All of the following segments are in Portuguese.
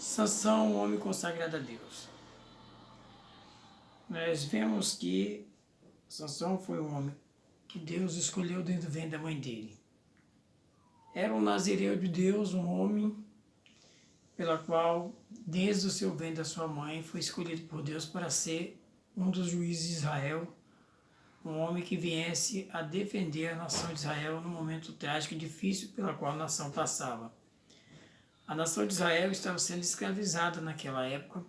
Sansão, um homem consagrado a Deus. Nós vemos que Sansão foi um homem que Deus escolheu dentro do ventre da mãe dele. Era um nazireu de Deus, um homem pela qual, desde o seu ventre da sua mãe, foi escolhido por Deus para ser um dos juízes de Israel, um homem que viesse a defender a nação de Israel no momento trágico e difícil pela qual a nação passava. A nação de Israel estava sendo escravizada naquela época.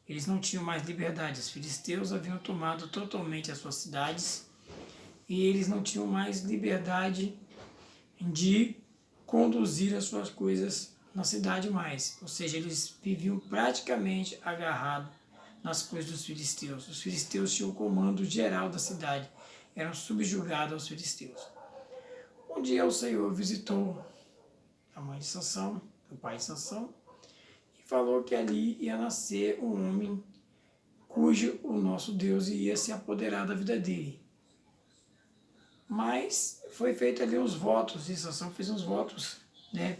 Eles não tinham mais liberdade. Os filisteus haviam tomado totalmente as suas cidades e eles não tinham mais liberdade de conduzir as suas coisas na cidade mais. Ou seja, eles viviam praticamente agarrados nas coisas dos filisteus. Os filisteus tinham o comando geral da cidade, eram subjugados aos filisteus. Um dia o Senhor visitou a mãe de Sansão, o pai de Sansão, e falou que ali ia nascer um homem cujo o nosso Deus ia se apoderar da vida dele. Mas foi feito ali uns votos, e Sansão fez uns votos, né?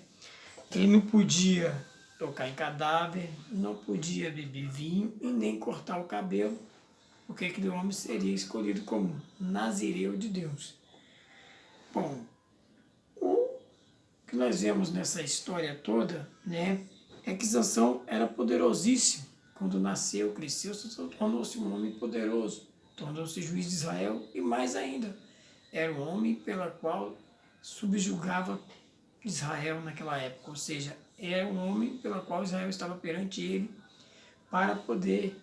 Ele não podia tocar em cadáver, não podia beber vinho e nem cortar o cabelo, porque aquele homem seria escolhido como nazireu de Deus. Bom, o que nós vemos nessa história toda, né, é que Sansão era poderosíssimo. Quando nasceu, cresceu, Sansão tornou-se um homem poderoso, tornou-se juiz de Israel e mais ainda, era um homem pela qual subjugava Israel naquela época, ou seja, era um homem pela qual Israel estava perante ele para poder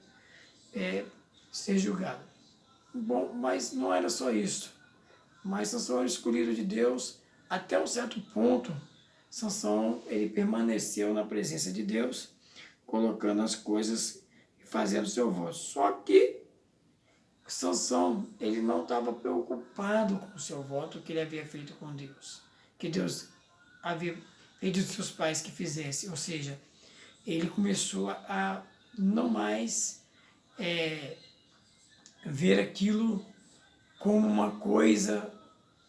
ser julgado. Bom, mas não era só isso. Mas Sansão era escolhido de Deus até um certo ponto. Sansão, ele permaneceu na presença de Deus, colocando as coisas e fazendo seu voto. Só que Sansão, ele não estava preocupado com o seu voto que ele havia feito com Deus, que Deus havia pedido aos seus pais que fizesse. Ou seja, ele começou a não mais ver aquilo como uma coisa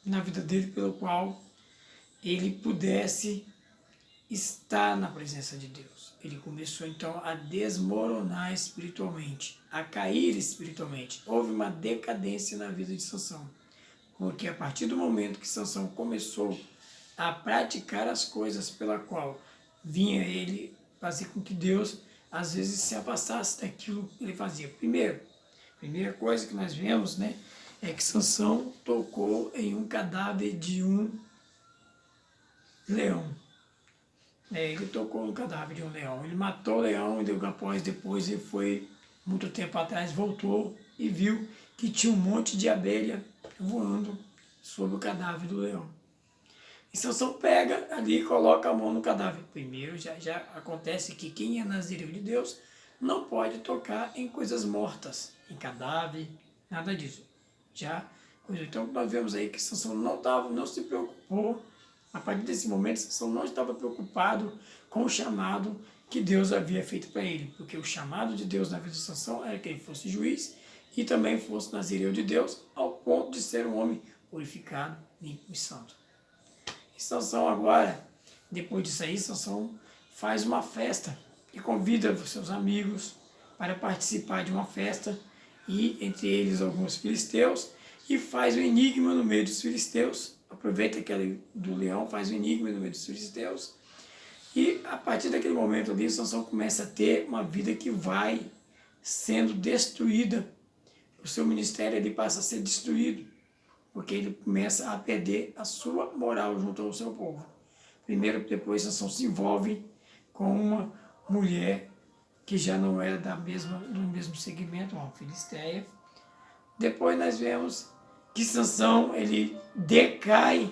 na vida dele pelo qual ele pudesse estar na presença de Deus. Ele começou então a desmoronar espiritualmente, a cair espiritualmente. Houve uma decadência na vida de Sansão, porque a partir do momento que Sansão começou a praticar as coisas pela qual vinha ele fazer com que Deus às vezes se afastasse daquilo que ele fazia. Primeira coisa que nós vemos, né, é que Sansão tocou em um cadáver de um leão. Ele tocou no cadáver de um leão. Ele matou o leão e depois ele foi, muito tempo atrás, voltou e viu que tinha um monte de abelha voando sobre o cadáver do leão. E Sansão pega ali e coloca a mão no cadáver. Primeiro, já acontece que quem é nazireu de Deus não pode tocar em coisas mortas, em cadáver, nada disso. Então nós vemos aí que Sansão não se preocupou. A partir desse momento, Sansão não estava preocupado com o chamado que Deus havia feito para ele, porque o chamado de Deus na vida de Sansão era que ele fosse juiz e também fosse nazireu de Deus, ao ponto de ser um homem purificado, limpo e santo. E Sansão agora, depois disso aí, Sansão faz uma festa e convida os seus amigos para participar de uma festa, e entre eles alguns filisteus, e faz o enigma no meio dos filisteus. Aproveita aquele do leão, faz o enigma no meio dos filisteus, e a partir daquele momento ali, Sansão começa a ter uma vida que vai sendo destruída. O seu ministério ali passa a ser destruído, porque ele começa a perder a sua moral junto ao seu povo. Primeiro, depois Sansão se envolve com uma mulher que já não era do mesmo segmento, uma filisteia. Depois nós vemos que Sansão, ele decai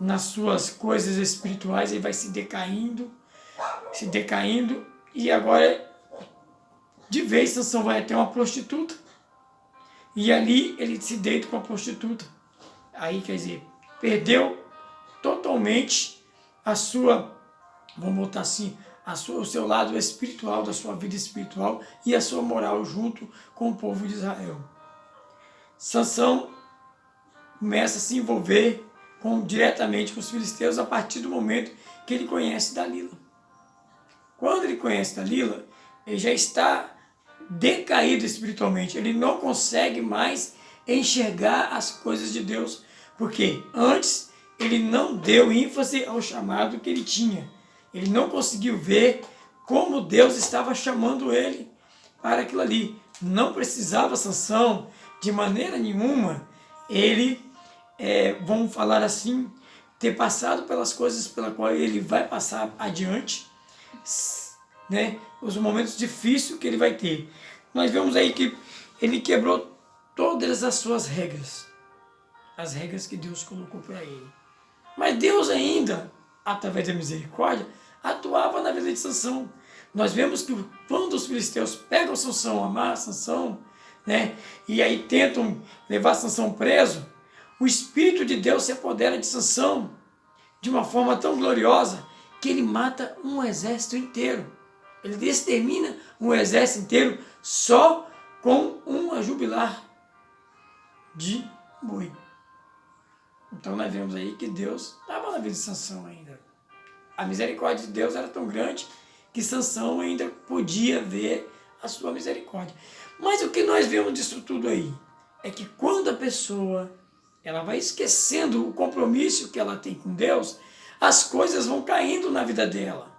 nas suas coisas espirituais, ele vai se decaindo, e agora, de vez, Sansão vai até uma prostituta, e ali ele se deita com a prostituta. Aí, quer dizer, perdeu totalmente a sua, vamos botar assim, o seu lado espiritual, da sua vida espiritual e a sua moral junto com o povo de Israel. Sansão começa a se envolver diretamente com os filisteus a partir do momento que ele conhece Dalila. Quando ele conhece Dalila, ele já está decaído espiritualmente. Ele não consegue mais enxergar as coisas de Deus, porque antes ele não deu ênfase ao chamado que ele tinha. Ele não conseguiu ver como Deus estava chamando ele para aquilo ali. Não precisava Sansão, de maneira nenhuma, ele, vamos falar assim, ter passado pelas coisas pela qual ele vai passar adiante, né? Os momentos difíceis que ele vai ter. Nós vemos aí que ele quebrou todas as suas regras, as regras que Deus colocou para ele. Mas Deus ainda, através da misericórdia, atuava na vida de Sansão. Nós vemos que quando os filisteus pegam Sansão, amarram Sansão, né, e aí tentam levar Sansão preso, o Espírito de Deus se apodera de Sansão de uma forma tão gloriosa que ele mata um exército inteiro. Ele extermina um exército inteiro só com uma jubilar de boi. Então nós vemos aí que Deus estava na vida de Sansão ainda. A misericórdia de Deus era tão grande que Sansão ainda podia ver a sua misericórdia. Mas o que nós vemos disso tudo aí é que quando a pessoa ela vai esquecendo o compromisso que ela tem com Deus, as coisas vão caindo na vida dela.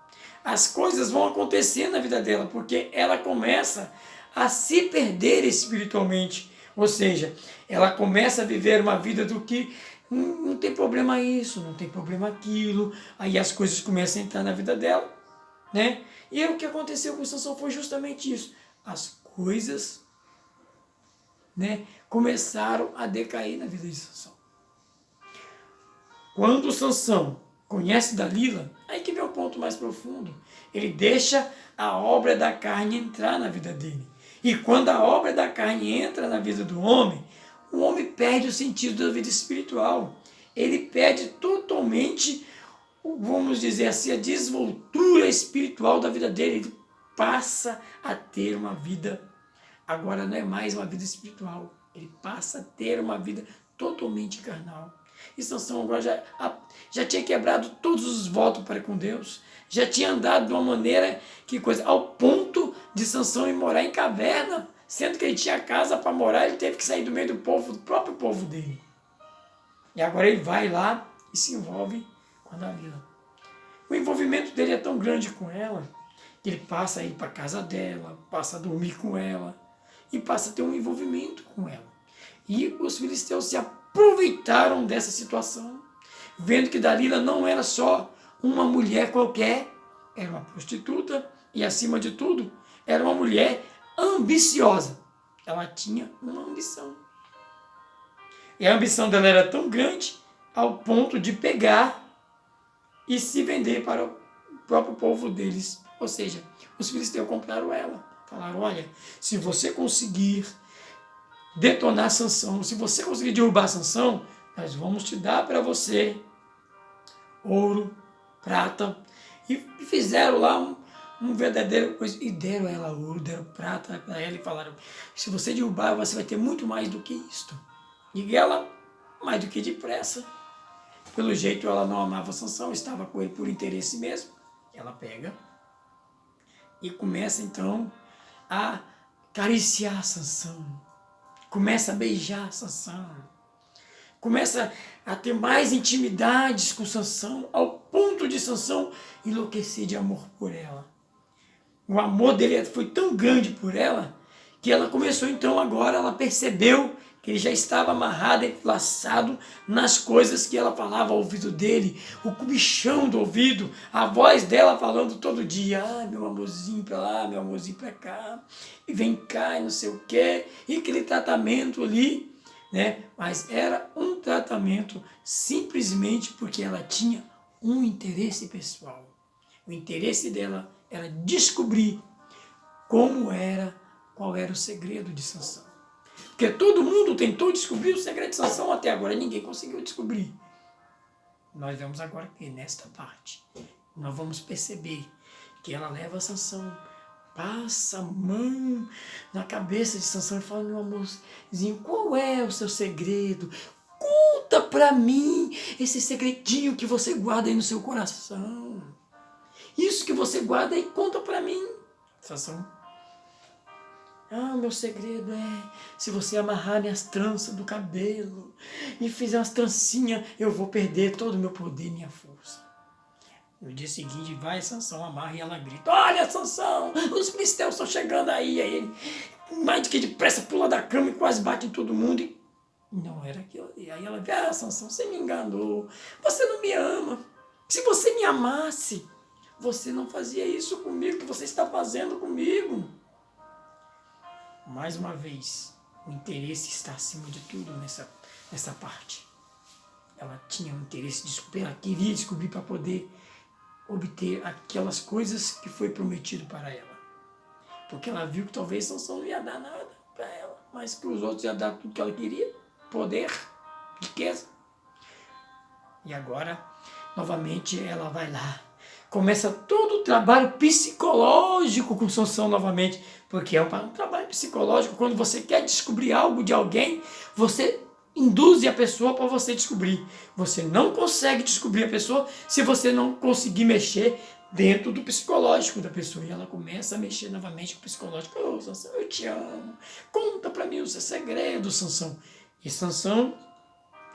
As coisas vão acontecer na vida dela, porque ela começa a se perder espiritualmente. Ou seja, ela começa a viver uma vida do que não tem problema isso, não tem problema aquilo. Aí as coisas começam a entrar na vida dela, né? E o que aconteceu com Sansão foi justamente isso. As coisas, né, começaram a decair na vida de Sansão. Quando Sansão conhece Dalila, aí que vem o ponto mais profundo. Ele deixa a obra da carne entrar na vida dele. E quando a obra da carne entra na vida do homem, o homem perde o sentido da vida espiritual. Ele perde totalmente, vamos dizer assim, a desenvoltura espiritual da vida dele. Ele passa a ter uma vida, agora não é mais uma vida espiritual. Ele passa a ter uma vida totalmente carnal. E Sansão agora já tinha quebrado todos os votos para com Deus. Já tinha andado de uma maneira, que coisa, ao ponto de Sansão ir morar em caverna, sendo que ele tinha casa para morar, ele teve que sair do meio do povo, do próprio povo dele. E agora ele vai lá e se envolve com a Dalila. O envolvimento dele é tão grande com ela, que ele passa a ir para a casa dela, passa a dormir com ela, e passa a ter um envolvimento com ela. E os filisteus se aproveitaram dessa situação, vendo que Dalila não era só uma mulher qualquer, era uma prostituta e, acima de tudo, era uma mulher ambiciosa. Ela tinha uma ambição. E a ambição dela era tão grande ao ponto de pegar e se vender para o próprio povo deles. Ou seja, os filisteus compraram ela. Falaram, olha, se você conseguir detonar Sansão, se você conseguir derrubar Sansão, nós vamos te dar para você ouro, prata. E fizeram lá um verdadeiro coisa, e deram a ela ouro, deram prata para ela e falaram, se você derrubar, você vai ter muito mais do que isto. E ela, mais do que depressa, pelo jeito ela não amava Sansão, estava com ele por interesse mesmo. Ela pega e começa então a acariciar Sansão, começa a beijar Sansão, começa a ter mais intimidades com Sansão, ao ponto de Sansão enlouquecer de amor por ela. O amor dele foi tão grande por ela, que ela começou então agora, ela percebeu que ele já estava amarrado, enlaçado nas coisas que ela falava ao ouvido dele, o comichão do ouvido, a voz dela falando todo dia, ah, meu amorzinho pra lá, meu amorzinho pra cá, e vem cá, e não sei o quê, e aquele tratamento ali, né? Mas era um tratamento simplesmente porque ela tinha um interesse pessoal. O interesse dela era descobrir qual era o segredo de Sansão. Porque todo mundo tentou descobrir o segredo de Sansão, até agora ninguém conseguiu descobrir. Nós vamos agora que nesta parte, nós vamos perceber que ela leva Sansão, passa a mão na cabeça de Sansão e fala, meu amorzinho, qual é o seu segredo? Conta pra mim esse segredinho que você guarda aí no seu coração. isso que você guarda aí, conta para mim. Sansão: ah, meu segredo é, se você amarrar minhas tranças do cabelo e fizer umas trancinhas, eu vou perder todo o meu poder e minha força. No dia seguinte, vai Sansão, amarra e ela grita: olha, Sansão, os filisteus estão chegando aí. Aí ele, mais do que depressa, pula da cama e quase bate em todo mundo. E não era aquilo ali. Aí ela diz: ah, Sansão, você me enganou, você não me ama. Se você me amasse, você não fazia isso comigo, que você está fazendo comigo. Mais uma vez, o interesse está acima de tudo nessa parte. Ela tinha um interesse de descobrir, ela queria descobrir para poder obter aquelas coisas que foi prometido para ela. Porque ela viu que talvez Sansão não ia dar nada para ela, mas que os outros iam dar tudo que ela queria: poder, riqueza. E agora, novamente, ela vai lá. Começa todo o trabalho psicológico com Sansão novamente, porque é um trabalho psicológico. Quando você quer descobrir algo de alguém, você induz a pessoa para você descobrir. Você não consegue descobrir a pessoa se você não conseguir mexer dentro do psicológico da pessoa. E ela começa a mexer novamente com o psicológico. Ô, Sansão, eu te amo. Conta para mim o seu segredo, Sansão. E Sansão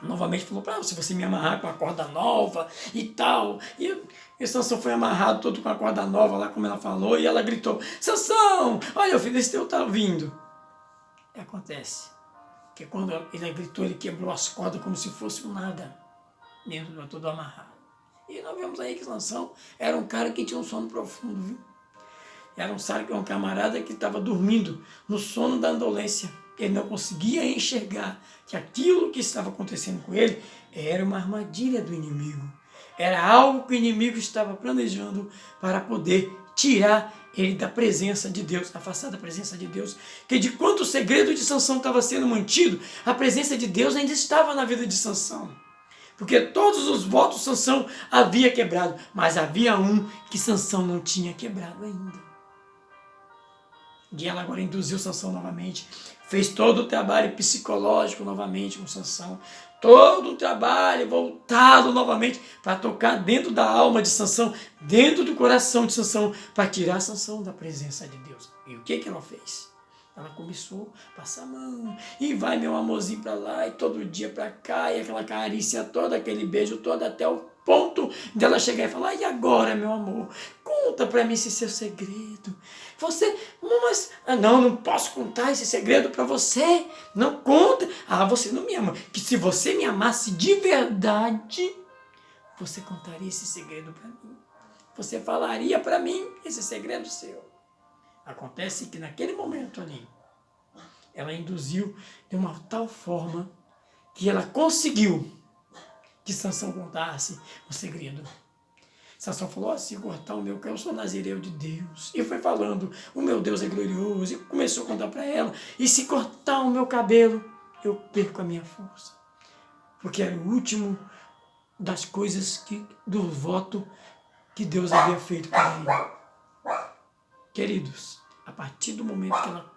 novamente falou: para se você me amarrar com a corda nova e tal. E Sansão foi amarrado todo com a corda nova lá, como ela falou, e ela gritou: Sansão, olha, o filisteu está vindo. E acontece que quando ele gritou, ele quebrou as cordas como se fosse um nada, dentro do todo amarrado. E nós vemos aí que Sansão era um cara que tinha um sono profundo, viu? Era um camarada que estava dormindo no sono da indolência. Ele não conseguia enxergar que aquilo que estava acontecendo com ele era uma armadilha do inimigo. Era algo que o inimigo estava planejando para poder tirar ele da presença de Deus, afastar da presença de Deus. Que de quanto o segredo de Sansão estava sendo mantido, a presença de Deus ainda estava na vida de Sansão. Porque todos os votos Sansão havia quebrado, mas havia um que Sansão não tinha quebrado ainda. E ela agora induziu Sansão novamente, fez todo o trabalho psicológico novamente com Sansão, todo o trabalho voltado novamente para tocar dentro da alma de Sansão, dentro do coração de Sansão, para tirar Sansão da presença de Deus. E o que ela fez? Ela começou a passar a mão, e vai meu amorzinho para lá, e todo dia para cá, e aquela carícia toda, aquele beijo todo, até o ponto dela chegar e falar: e agora, meu amor, conta para mim esse seu segredo. Você, mas não posso contar esse segredo para você, não conta. Ah, você não me ama. Que se você me amasse de verdade, você contaria esse segredo para mim. Você falaria para mim esse segredo seu. Acontece que naquele momento ali, ela induziu de uma tal forma que ela conseguiu que Sansão contasse o segredo. Sansão falou: se cortar o meu cabelo, eu sou nazireu de Deus. E foi falando: o meu Deus é glorioso. E começou a contar para ela: e se cortar o meu cabelo, eu perco a minha força. Porque era o último das coisas do voto que Deus havia feito para ele. Queridos, a partir do momento que ela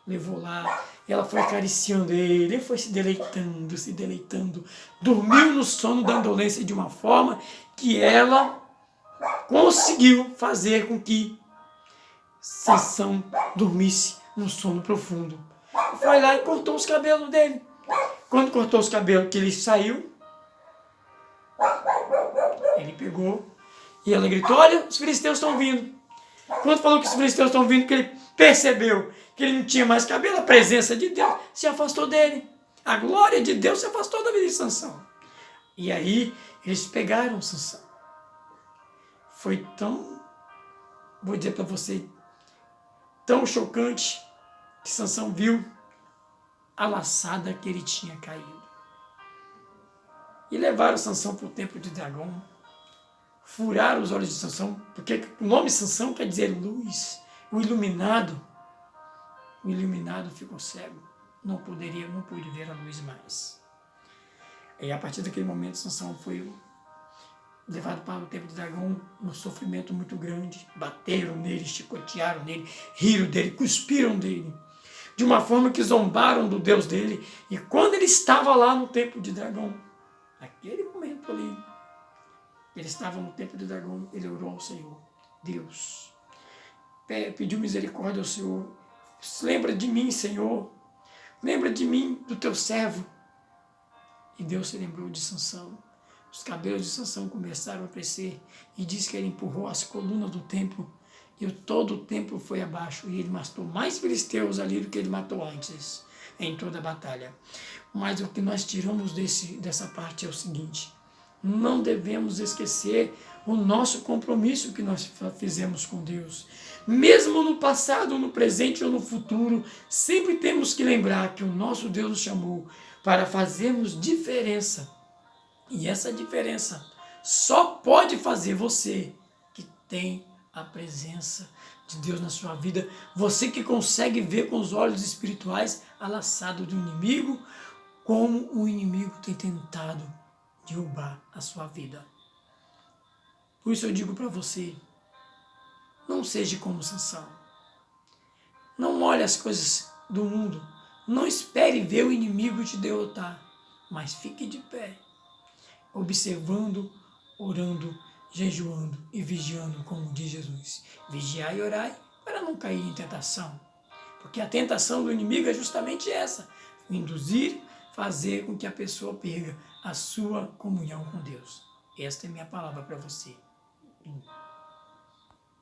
levou lá, ela foi acariciando ele foi se deleitando, dormiu no sono da indolência de uma forma que ela conseguiu fazer com que Sansão dormisse num sono profundo. Foi lá e cortou os cabelos dele. Quando cortou os cabelos, que ele saiu, ele pegou e ela gritou: olha, os filisteus estão vindo. Quando falou que os filisteus estão vindo, que ele percebeu que ele não tinha mais cabelo, a presença de Deus se afastou dele. A glória de Deus se afastou da vida de Sansão. E aí eles pegaram Sansão. Foi tão, vou dizer para você, tão chocante que Sansão viu a laçada que ele tinha caído. E levaram Sansão para o templo de Dagon. Furaram os olhos de Sansão, porque o nome Sansão quer dizer luz. O iluminado ficou cego. Não pôde ver a luz mais. E a partir daquele momento, Sansão foi levado para o templo de Dagon, um sofrimento muito grande. Bateram nele, chicotearam nele, riram dele, cuspiram dele, de uma forma que zombaram do Deus dele. E quando ele estava lá no templo de Dagon, naquele momento ali, ele estava no templo de Dagon, ele orou ao Senhor. Deus. Pediu misericórdia ao Senhor. Lembra de mim, Senhor. Lembra de mim, do teu servo. E Deus se lembrou de Sansão. Os cabelos de Sansão começaram a crescer. E diz que ele empurrou as colunas do templo. E todo o templo foi abaixo. E ele matou mais filisteus ali do que ele matou antes, em toda a batalha. Mas o que nós tiramos dessa parte é o seguinte: não devemos esquecer o nosso compromisso que nós fizemos com Deus. Mesmo no passado, no presente ou no futuro, sempre temos que lembrar que o nosso Deus nos chamou para fazermos diferença. E essa diferença só pode fazer você que tem a presença de Deus na sua vida, você que consegue ver com os olhos espirituais a laçada do inimigo, como o inimigo tem tentado derrubar a sua vida. Por isso eu digo para você, não seja como Sansão. Não olhe as coisas do mundo. Não espere ver o inimigo te derrotar. Mas fique de pé, observando, orando, jejuando e vigiando, como diz Jesus. Vigiai e orai para não cair em tentação. Porque a tentação do inimigo é justamente essa: induzir, fazer com que a pessoa perca a sua comunhão com Deus. Esta é minha palavra para você.